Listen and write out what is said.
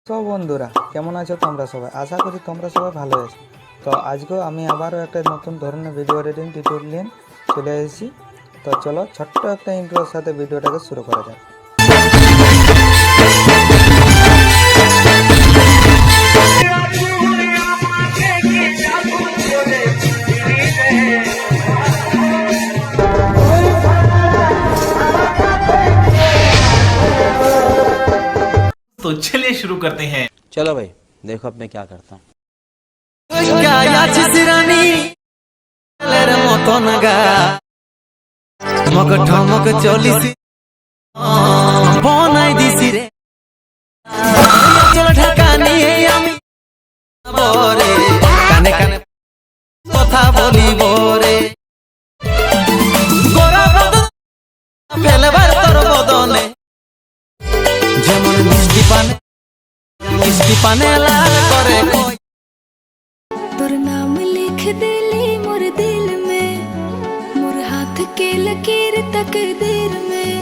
তো বন্ধুরা কেমন আছো তোমরা সবাই? আশা করি তোমরা সবাই ভালো আছো। তো আজকেও আমি আবারও একটা নতুন ধরনের ভিডিও এডিটিং টিউটোরিয়াল চলে এসেছি। তো চলো ছোট্ট একটা ইন্ট্রোর সাথে ভিডিওটাকে শুরু করা যাক। तो चलिए शुरू करते हैं। चलो भाई देखो अब मैं क्या करता हूँ। ঠমক চলিছি বনাই দিছি রে ঢাকা নিয়ে আমি কানে কানে কথা বলিব রে ফেলবার তোর বদনে যেমন মিষ্টি পানে লাল করে तोर नाम लिख दिली मोर दिल में, मोर हाथ के लकीर तकदीर में।